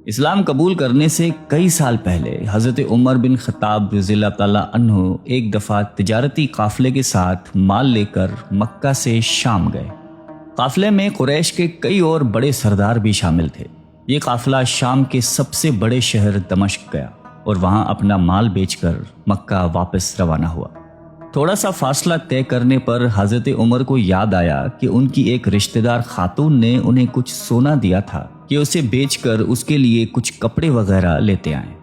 اسلام قبول کرنے سے کئی سال پہلے حضرت عمر بن خطاب رضی اللہ تعالیٰ عنہ ایک دفعہ تجارتی قافلے کے ساتھ مال لے کر مکہ سے شام گئے۔ قافلے میں قریش کے کئی اور بڑے سردار بھی شامل تھے۔ یہ قافلہ شام کے سب سے بڑے شہر دمشق گیا اور وہاں اپنا مال بیچ کر مکہ واپس روانہ ہوا۔ تھوڑا سا فاصلہ طے کرنے پر حضرت عمر کو یاد آیا کہ ان کی ایک رشتہ دار خاتون نے انہیں کچھ سونا دیا تھا کہ اسے بیچ کر اس کے لیے کچھ کپڑے وغیرہ لیتے آئیں۔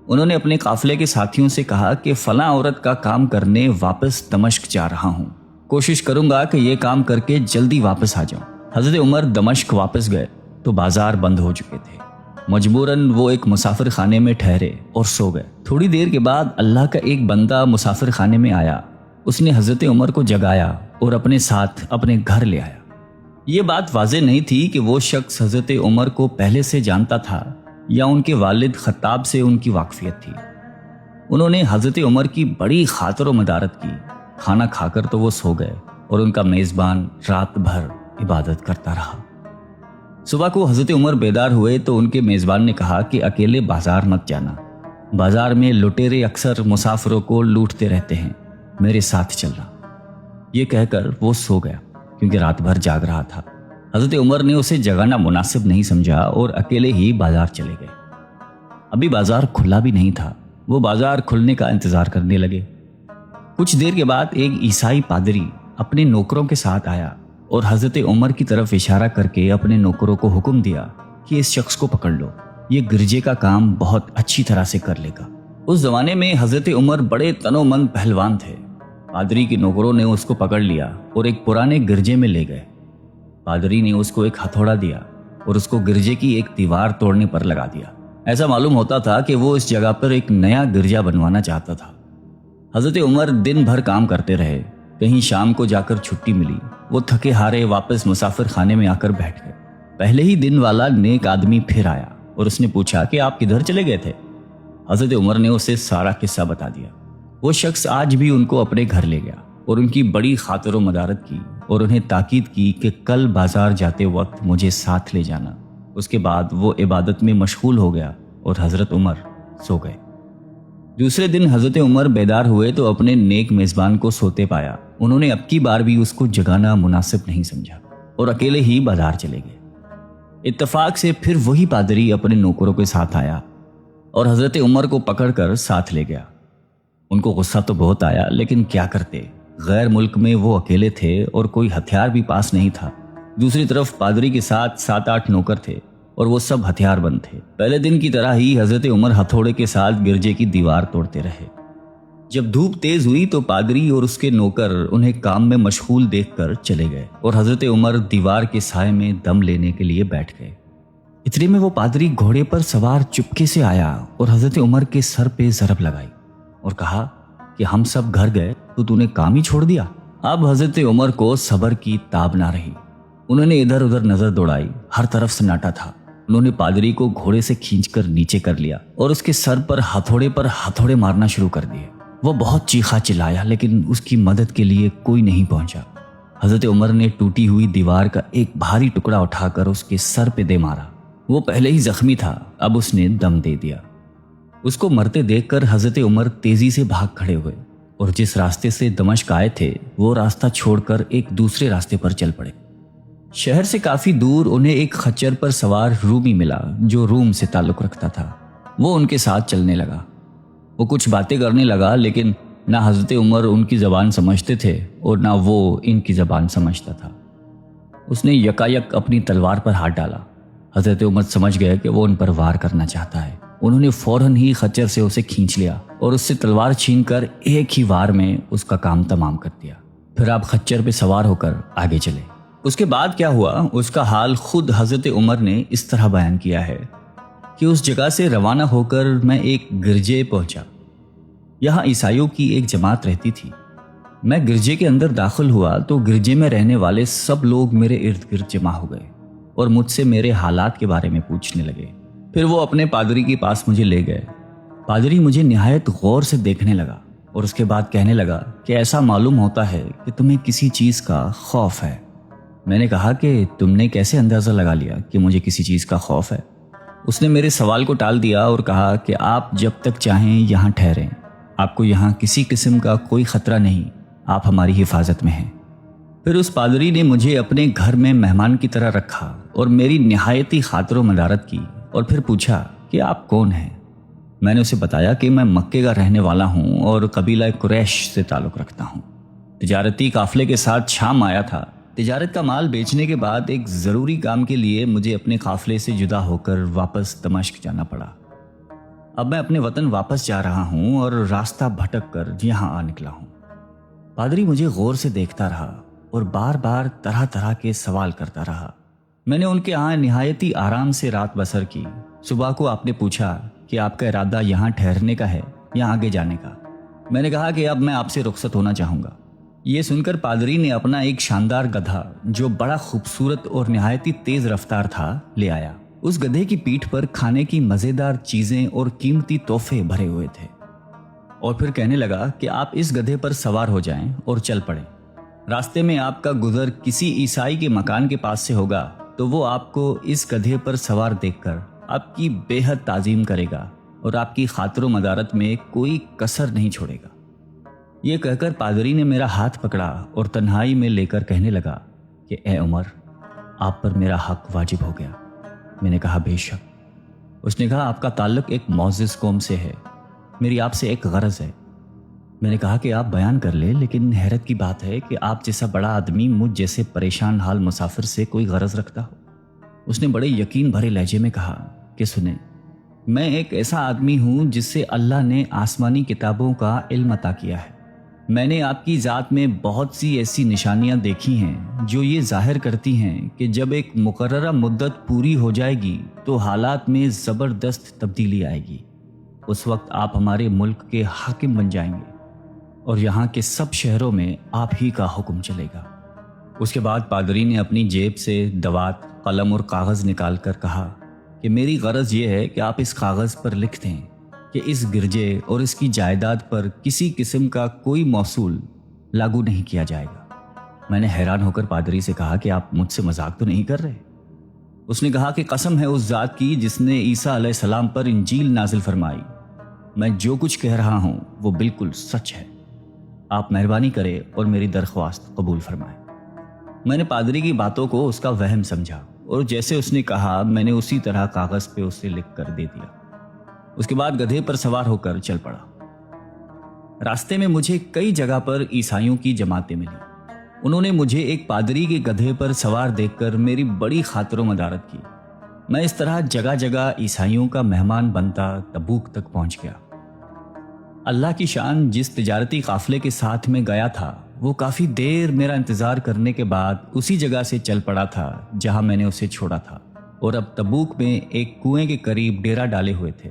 انہوں نے اپنے قافلے کے ساتھیوں سے کہا کہ فلاں عورت کا کام کرنے واپس دمشق جا رہا ہوں، کوشش کروں گا کہ یہ کام کر کے جلدی واپس آ جاؤں۔ حضرت عمر دمشق واپس گئے تو بازار بند ہو چکے تھے۔ مجبوراً وہ ایک مسافر خانے میں ٹھہرے اور سو گئے۔ تھوڑی دیر کے بعد اللہ کا ایک بندہ مسافر خانے میں آیا۔ اس نے حضرت عمر کو جگایا اور اپنے ساتھ اپنے گھر لے آیا۔ یہ بات واضح نہیں تھی کہ وہ شخص حضرت عمر کو پہلے سے جانتا تھا یا ان کے والد خطاب سے ان کی واقفیت تھی۔ انہوں نے حضرت عمر کی بڑی خاطر و مدارت کی۔ کھانا کھا کر تو وہ سو گئے اور ان کا میزبان رات بھر عبادت کرتا رہا۔ صبح کو حضرت عمر بیدار ہوئے تو ان کے میزبان نے کہا کہ اکیلے بازار مت جانا، بازار میں لٹیرے اکثر مسافروں کو لوٹتے رہتے ہیں، میرے ساتھ چلنا۔ یہ کہہ کر وہ سو گیا کیونکہ رات بھر جاگ رہا تھا۔ حضرت عمر نے اسے جگانا مناسب نہیں سمجھا اور اکیلے ہی بازار چلے گئے۔ ابھی بازار کھلا بھی نہیں تھا، وہ بازار کھلنے کا انتظار کرنے لگے۔ کچھ دیر کے بعد ایک عیسائی پادری اپنے نوکروں کے ساتھ آیا اور حضرت عمر کی طرف اشارہ کر کے اپنے نوکروں کو حکم دیا کہ اس شخص کو پکڑ لو، یہ گرجے کا کام بہت اچھی طرح سے کر لے گا۔ اس زمانے میں حضرت عمر بڑے تنومند پہلوان تھے۔ پادری کے نوکروں نے اس کو پکڑ لیا اور ایک پرانے گرجے میں لے گئے۔ پادری نے اس کو ایک ہتھوڑا دیا اور اس کو گرجے کی ایک دیوار توڑنے پر لگا دیا۔ ایسا معلوم ہوتا تھا کہ وہ اس جگہ پر ایک نیا گرجا بنوانا چاہتا تھا۔ حضرت عمر دن بھر کام کرتے رہے۔ کہیں شام کو جا کر چھٹی ملی، وہ تھکے ہارے واپس مسافر خانے میں آ کر بیٹھ گئے۔ پہلے ہی دن والا نیک آدمی پھر آیا اور اس نے پوچھا کہ آپ کدھر چلے گئے تھے؟ حضرت عمر نے اسے سارا قصہ بتا دیا۔ وہ شخص آج بھی ان کو اپنے گھر لے گیا اور ان کی بڑی خاطر و مدارت کی اور انہیں تاکید کی کہ کل بازار جاتے وقت مجھے ساتھ لے جانا۔ اس کے بعد وہ عبادت میں مشغول ہو گیا اور حضرت عمر سو گئے۔ دوسرے دن حضرت عمر بیدار ہوئے تو اپنے نیک میزبان کو سوتے پایا۔ انہوں نے اب کی بار بھی اس کو جگانا مناسب نہیں سمجھا اور اکیلے ہی بازار چلے گئے۔ اتفاق سے پھر وہی پادری اپنے نوکروں کے ساتھ آیا اور حضرت عمر کو پکڑ کر ساتھ لے گیا۔ ان کو غصہ تو بہت آیا، لیکن کیا کرتے، غیر ملک میں وہ اکیلے تھے اور کوئی ہتھیار بھی پاس نہیں تھا۔ دوسری طرف پادری کے ساتھ 7-8 نوکر تھے اور وہ سب ہتھیار بند تھے۔ پہلے دن کی طرح ہی حضرت عمر ہتھوڑے کے ساتھ گرجے کی دیوار توڑتے رہے۔ جب دھوپ تیز ہوئی تو پادری اور اس کے نوکر انہیں کام میں مشغول دیکھ کر چلے گئے اور حضرت عمر دیوار کے سائے میں دم لینے کے لیے بیٹھ گئے۔ اتنے میں وہ پادری گھوڑے پر سوار چپکے سے آیا اور حضرت عمر کے سر پہ ضرب لگائی اور کہا کہ ہم سب گھر گئے تو نے کام ہی چھوڑ دیا۔ اب حضرت عمر کو صبر کی تاب نہ رہی۔ انہوں نے ادھر ادھر نظر دوڑائی، ہر طرف سناٹا تھا۔ انہوں نے پادری کو گھوڑے سے کھینچ کر نیچے کر لیا اور اس کے سر پر ہتھوڑے مارنا شروع کر دیے۔ وہ بہت چیخا چلایا لیکن اس کی مدد کے لیے کوئی نہیں پہنچا۔ حضرت عمر نے ٹوٹی ہوئی دیوار کا ایک بھاری ٹکڑا اٹھا کر اس کے سر پہ دے مارا۔ وہ پہلے ہی زخمی تھا، اب اس نے دم دے دیا۔ اس کو مرتے دیکھ کر حضرت عمر تیزی سے بھاگ کھڑے ہوئے اور جس راستے سے دمشق آئے تھے وہ راستہ چھوڑ کر ایک دوسرے راستے پر چل پڑے۔ شہر سے کافی دور انہیں ایک خچر پر سوار رومی ملا جو روم سے تعلق رکھتا تھا۔ وہ ان کے ساتھ چلنے لگا۔ وہ کچھ باتیں کرنے لگا لیکن نہ حضرت عمر ان کی زبان سمجھتے تھے اور نہ وہ ان کی زبان سمجھتا تھا۔ اس نے یکایک اپنی تلوار پر ہاتھ ڈالا۔ حضرت عمر سمجھ گئے کہ وہ ان پر وار کرنا چاہتا ہے۔ انہوں نے فوراً ہی خچر سے اسے کھینچ لیا اور اس سے تلوار چھین کر ایک ہی وار میں اس کا کام تمام کر دیا۔ پھر آپ خچر پہ سوار ہو کر آگے چلے۔ اس کے بعد کیا ہوا اس کا حال خود حضرت عمر نے اس طرح بیان کیا ہے کہ اس جگہ سے روانہ ہو کر میں ایک گرجے پہنچا۔ یہاں عیسائیوں کی ایک جماعت رہتی تھی۔ میں گرجے کے اندر داخل ہوا تو گرجے میں رہنے والے سب لوگ میرے ارد گرد جمع ہو گئے اور مجھ سے میرے حالات کے بارے میں پوچھنے لگے۔ پھر وہ اپنے پادری کے پاس مجھے لے گئے۔ پادری مجھے نہایت غور سے دیکھنے لگا اور اس کے بعد کہنے لگا کہ ایسا معلوم ہوتا ہے کہ تمہیں کسی چیز کا خوف ہے۔ میں نے کہا کہ تم نے کیسے اندازہ لگا لیا کہ مجھے کسی چیز کا خوف ہے؟ اس نے میرے سوال کو ٹال دیا اور کہا کہ آپ جب تک چاہیں یہاں ٹھہریں، آپ کو یہاں کسی قسم کا کوئی خطرہ نہیں، آپ ہماری حفاظت میں ہیں۔ پھر اس پادری نے مجھے اپنے گھر میں مہمان کی طرح رکھا اور میری نہایتی خاطر و مدارت کی، اور پھر پوچھا کہ آپ کون ہیں؟ میں نے اسے بتایا کہ میں مکے کا رہنے والا ہوں اور قبیلہ قریش سے تعلق رکھتا ہوں۔ تجارتی قافلے کے ساتھ شام آیا تھا۔ تجارت کا مال بیچنے کے بعد ایک ضروری کام کے لیے مجھے اپنے قافلے سے جدا ہو کر واپس دمشق جانا پڑا۔ اب میں اپنے وطن واپس جا رہا ہوں اور راستہ بھٹک کر یہاں آ نکلا ہوں۔ پادری مجھے غور سے دیکھتا رہا اور بار بار طرح طرح کے سوال کرتا رہا۔ میں نے ان کے ہاں نہایتی آرام سے رات بسر کی۔ صبح کو آپ نے پوچھا کہ آپ کا ارادہ یہاں ٹھہرنے کا ہے یا آگے جانے کا؟ میں نے کہا کہ اب میں آپ سے رخصت ہونا چاہوں گا۔ یہ سن کر پادری نے اپنا ایک شاندار گدھا جو بڑا خوبصورت اور نہایتی تیز رفتار تھا لے آیا۔ اس گدھے کی پیٹھ پر کھانے کی مزیدار چیزیں اور قیمتی تحفے بھرے ہوئے تھے، اور پھر کہنے لگا کہ آپ اس گدھے پر سوار ہو جائیں اور چل پڑیں۔ راستے میں آپ کا گزر کسی عیسائی کے مکان کے پاس سے ہوگا تو وہ آپ کو اس گدھے پر سوار دیکھ کر آپ کی بے حد تعظیم کرے گا اور آپ کی خاطر و مدارت میں کوئی کسر نہیں چھوڑے گا۔ یہ کہہ کر پادری نے میرا ہاتھ پکڑا اور تنہائی میں لے کر کہنے لگا کہ اے عمر، آپ پر میرا حق واجب ہو گیا۔ میں نے کہا بے شک۔ اس نے کہا آپ کا تعلق ایک معزز قوم سے ہے، میری آپ سے ایک غرض ہے۔ میں نے کہا کہ آپ بیان کر لیں، لیکن حیرت کی بات ہے کہ آپ جیسا بڑا آدمی مجھ جیسے پریشان حال مسافر سے کوئی غرض رکھتا ہو۔ اس نے بڑے یقین بھرے لہجے میں کہا کہ سنیں، میں ایک ایسا آدمی ہوں جس سے اللہ نے آسمانی کتابوں کا علم عطا کیا ہے۔ میں نے آپ کی ذات میں بہت سی ایسی نشانیاں دیکھی ہیں جو یہ ظاہر کرتی ہیں کہ جب ایک مقررہ مدت پوری ہو جائے گی تو حالات میں زبردست تبدیلی آئے گی۔ اس وقت آپ ہمارے ملک کے حاکم بن جائیں گے اور یہاں کے سب شہروں میں آپ ہی کا حکم چلے گا۔ اس کے بعد پادری نے اپنی جیب سے دوات، قلم اور کاغذ نکال کر کہا کہ میری غرض یہ ہے کہ آپ اس کاغذ پر لکھ دیں کہ اس گرجے اور اس کی جائیداد پر کسی قسم کا کوئی موصول لاگو نہیں کیا جائے گا۔ میں نے حیران ہو کر پادری سے کہا کہ آپ مجھ سے مذاق تو نہیں کر رہے؟ اس نے کہا کہ قسم ہے اس ذات کی جس نے عیسیٰ علیہ السلام پر انجیل نازل فرمائی، میں جو کچھ کہہ رہا ہوں وہ بالکل سچ ہے۔ آپ مہربانی کریں اور میری درخواست قبول فرمائیں۔ میں نے پادری کی باتوں کو اس کا وہم سمجھا اور جیسے اس نے کہا میں نے اسی طرح کاغذ پہ اسے لکھ کر دے دیا۔ اس کے بعد گدھے پر سوار ہو کر چل پڑا۔ راستے میں مجھے کئی جگہ پر عیسائیوں کی جماعتیں ملی۔ انہوں نے مجھے ایک پادری کے گدھے پر سوار دیکھ کر میری بڑی خاطر و مدارت کی۔ میں اس طرح جگہ جگہ عیسائیوں کا مہمان بنتا تبوک تک پہنچ گیا۔ اللہ کی شان، جس تجارتی قافلے کے ساتھ میں گیا تھا وہ کافی دیر میرا انتظار کرنے کے بعد اسی جگہ سے چل پڑا تھا جہاں میں نے اسے چھوڑا تھا، اور اب تبوک میں ایک کنویں کے قریب ڈیرا ڈالے ہوئے تھے۔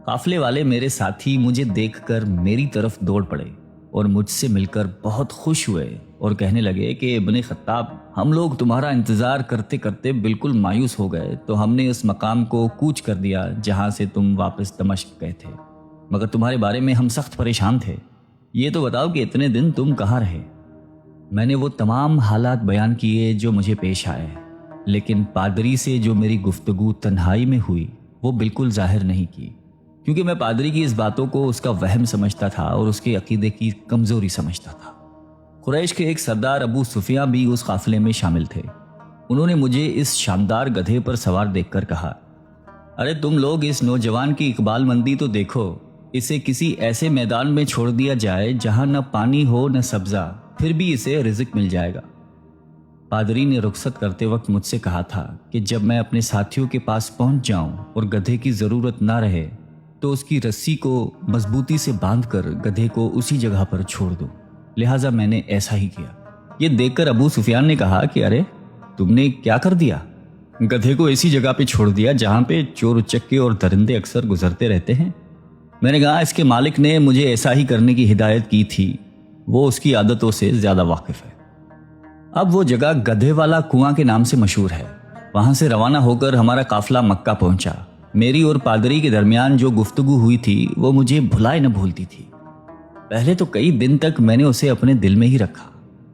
قافلے والے میرے ساتھی مجھے دیکھ کر میری طرف دوڑ پڑے اور مجھ سے مل کر بہت خوش ہوئے اور کہنے لگے کہ ابن خطاب، ہم لوگ تمہارا انتظار کرتے کرتے بالکل مایوس ہو گئے تو ہم نے اس مقام کو کوچ کر دیا جہاں سے تم واپس دمشق گئے تھے، مگر تمہارے بارے میں ہم سخت پریشان تھے۔ یہ تو بتاؤ کہ اتنے دن تم کہاں رہے؟ میں نے وہ تمام حالات بیان کیے جو مجھے پیش آئے، لیکن پادری سے جو میری گفتگو تنہائی میں ہوئی وہ بالکل ظاہر نہیں کی، کیونکہ میں پادری کی اس باتوں کو اس کا وہم سمجھتا تھا اور اس کے عقیدے کی کمزوری سمجھتا تھا۔ قریش کے ایک سردار ابو سفیان بھی اس قافلے میں شامل تھے۔ انہوں نے مجھے اس شاندار گدھے پر سوار دیکھ کر کہا، ارے تم لوگ اس نوجوان کی اقبال مندی تو دیکھو، اسے کسی ایسے میدان میں چھوڑ دیا جائے جہاں نہ پانی ہو نہ سبزہ، پھر بھی اسے رزق مل جائے گا۔ پادری نے رخصت کرتے وقت مجھ سے کہا تھا کہ جب میں اپنے ساتھیوں کے پاس پہنچ جاؤں اور گدھے کی ضرورت نہ رہے تو اس کی رسی کو مضبوطی سے باندھ کر گدھے کو اسی جگہ پر چھوڑ دو، لہٰذا میں نے ایسا ہی کیا۔ یہ دیکھ کر ابو سفیان نے کہا کہ ارے تم نے کیا کر دیا؟ گدھے کو ایسی جگہ پہ چھوڑ دیا جہاں پہ چور اچکے اور درندے اکثر گزرتے رہتے ہیں۔ میں نے کہا اس کے مالک نے مجھے ایسا ہی کرنے کی ہدایت کی تھی، وہ اس کی عادتوں سے زیادہ واقف ہے۔ اب وہ جگہ گدھے والا کنواں کے نام سے مشہور ہے۔ وہاں سے روانہ ہو کر ہمارا قافلہ مکہ پہنچا۔ میری اور پادری کے درمیان جو گفتگو ہوئی تھی وہ مجھے بھلائے نہ بھولتی تھی۔ پہلے تو کئی دن تک میں نے اسے اپنے دل میں ہی رکھا،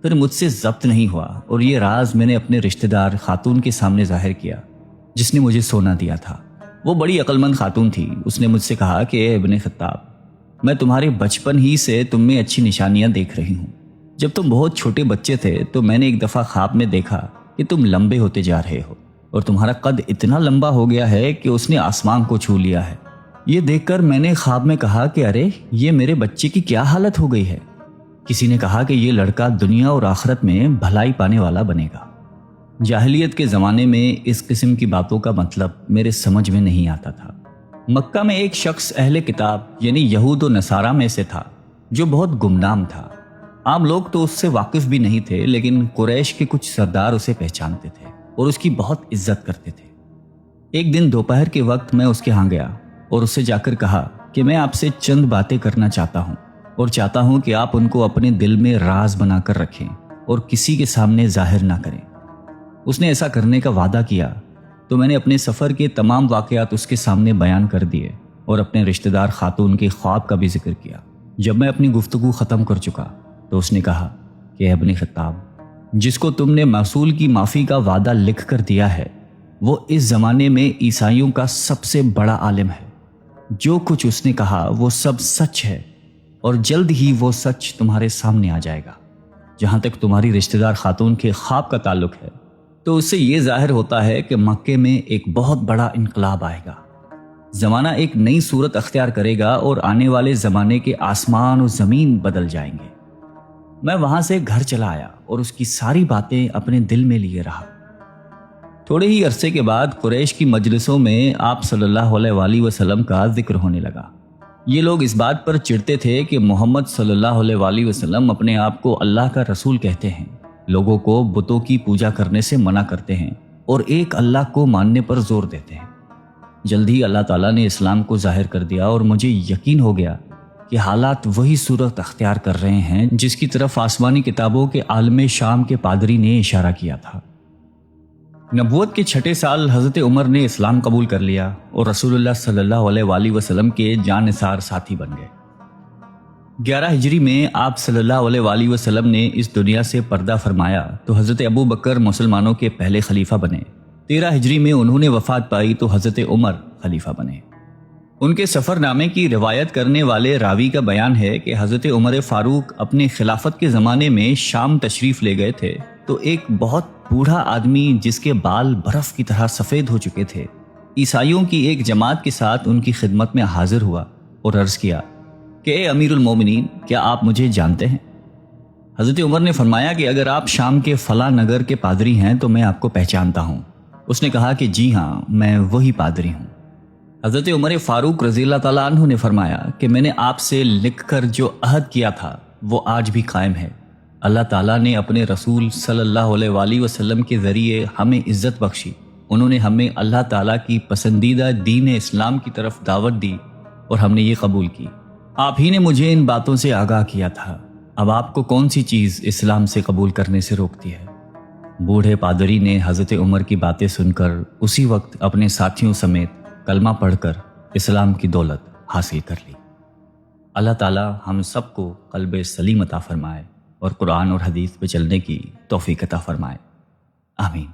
پھر مجھ سے ضبط نہیں ہوا اور یہ راز میں نے اپنے رشتہ دار خاتون کے سامنے ظاہر کیا جس نے مجھے سونا دیا تھا۔ وہ بڑی عقل مند خاتون تھی۔ اس نے مجھ سے کہا کہ اے ابن خطاب، میں تمہارے بچپن ہی سے تم میں اچھی نشانیاں دیکھ رہی ہوں۔ جب تم بہت چھوٹے بچے تھے تو میں نے ایک دفعہ خواب میں دیکھا کہ تم لمبے ہوتے جا رہے ہو اور تمہارا قد اتنا لمبا ہو گیا ہے کہ اس نے آسمان کو چھو لیا ہے۔ یہ دیکھ کر میں نے خواب میں کہا کہ ارے یہ میرے بچے کی کیا حالت ہو گئی ہے۔ کسی نے کہا کہ یہ لڑکا دنیا اور آخرت میں بھلائی پانے والا بنے گا۔ جاہلیت کے زمانے میں اس قسم کی باتوں کا مطلب میرے سمجھ میں نہیں آتا تھا۔ مکہ میں ایک شخص اہل کتاب یعنی یہود و نصارہ میں سے تھا جو بہت گمنام تھا۔ عام لوگ تو اس سے واقف بھی نہیں تھے، لیکن قریش کے کچھ سردار اسے پہچانتے تھے اور اس کی بہت عزت کرتے تھے۔ ایک دن دوپہر کے وقت میں اس کے ہاں گیا اور اس سے جا کر کہا کہ میں آپ سے چند باتیں کرنا چاہتا ہوں اور چاہتا ہوں کہ آپ ان کو اپنے دل میں راز بنا کر رکھیں اور کسی کے سامنے ظاہر نہ کریں۔ اس نے ایسا کرنے کا وعدہ کیا تو میں نے اپنے سفر کے تمام واقعات اس کے سامنے بیان کر دیے اور اپنے رشتہ دار خاتون کے خواب کا بھی ذکر کیا۔ جب میں اپنی گفتگو ختم کر چکا تو اس نے کہا کہ اے ابن خطاب، جس کو تم نے موصول کی معافی کا وعدہ لکھ کر دیا ہے وہ اس زمانے میں عیسائیوں کا سب سے بڑا عالم ہے۔ جو کچھ اس نے کہا وہ سب سچ ہے اور جلد ہی وہ سچ تمہارے سامنے آ جائے گا۔ جہاں تک تمہاری رشتہ دار خاتون کے خواب کا تعلق ہے تو اس سے یہ ظاہر ہوتا ہے کہ مکے میں ایک بہت بڑا انقلاب آئے گا۔ زمانہ ایک نئی صورت اختیار کرے گا اور آنے والے زمانے کے آسمان و زمین بدل جائیں گے۔ میں وہاں سے گھر چلا آیا اور اس کی ساری باتیں اپنے دل میں لیے رہا۔ تھوڑے ہی عرصے کے بعد قریش کی مجلسوں میں آپ صلی اللہ علیہ وآلہ وسلم کا ذکر ہونے لگا۔ یہ لوگ اس بات پر چڑھتے تھے کہ محمد صلی اللہ علیہ وآلہ وسلم اپنے آپ کو اللہ کا رسول کہتے ہیں، لوگوں کو بتوں کی پوجا کرنے سے منع کرتے ہیں اور ایک اللہ کو ماننے پر زور دیتے ہیں۔ جلد ہی اللہ تعالیٰ نے اسلام کو ظاہر کر دیا اور مجھے یقین ہو گیا کہ حالات وہی صورت اختیار کر رہے ہیں جس کی طرف آسمانی کتابوں کے عالم شام کے پادری نے اشارہ کیا تھا۔ نبوت کے 6 سال حضرت عمر نے اسلام قبول کر لیا اور رسول اللہ صلی اللہ علیہ وآلہ وسلم کے جاں نثار ساتھی بن گئے۔ 11 ہجری میں آپ صلی اللہ علیہ وآلہ وسلم نے اس دنیا سے پردہ فرمایا تو حضرت ابو بکر مسلمانوں کے پہلے خلیفہ بنے۔ 13 ہجری میں انہوں نے وفات پائی تو حضرت عمر خلیفہ بنے۔ ان کے سفر نامے کی روایت کرنے والے راوی کا بیان ہے کہ حضرت عمر فاروق اپنے خلافت کے زمانے میں شام تشریف لے گئے تھے تو ایک بہت بوڑھا آدمی جس کے بال برف کی طرح سفید ہو چکے تھے عیسائیوں کی ایک جماعت کے ساتھ ان کی خدمت میں حاضر ہوا اور عرض کیا کہ اے امیر المومنین، کیا آپ مجھے جانتے ہیں؟ حضرت عمر نے فرمایا کہ اگر آپ شام کے فلاں نگر کے پادری ہیں تو میں آپ کو پہچانتا ہوں۔ اس نے کہا کہ جی ہاں، میں وہی پادری ہوں۔ حضرت عمر فاروق رضی اللہ تعالیٰ عنہ نے فرمایا کہ میں نے آپ سے لکھ کر جو عہد کیا تھا وہ آج بھی قائم ہے۔ اللہ تعالیٰ نے اپنے رسول صلی اللہ علیہ وآلہ وسلم کے ذریعے ہمیں عزت بخشی۔ انہوں نے ہمیں اللہ تعالیٰ کی پسندیدہ دین اسلام کی طرف دعوت دی اور ہم نے یہ قبول کی۔ آپ ہی نے مجھے ان باتوں سے آگاہ کیا تھا۔ اب آپ کو کون سی چیز اسلام سے قبول کرنے سے روکتی ہے؟ بوڑھے پادری نے حضرت عمر کی باتیں سن کر اسی وقت اپنے ساتھیوں سمیت کلمہ پڑھ کر اسلام کی دولت حاصل کر لی۔ اللہ تعالی ہم سب کو قلب سلیم عطا فرمائے اور قرآن اور حدیث پہ چلنے کی توفیق عطا فرمائے۔ آمین۔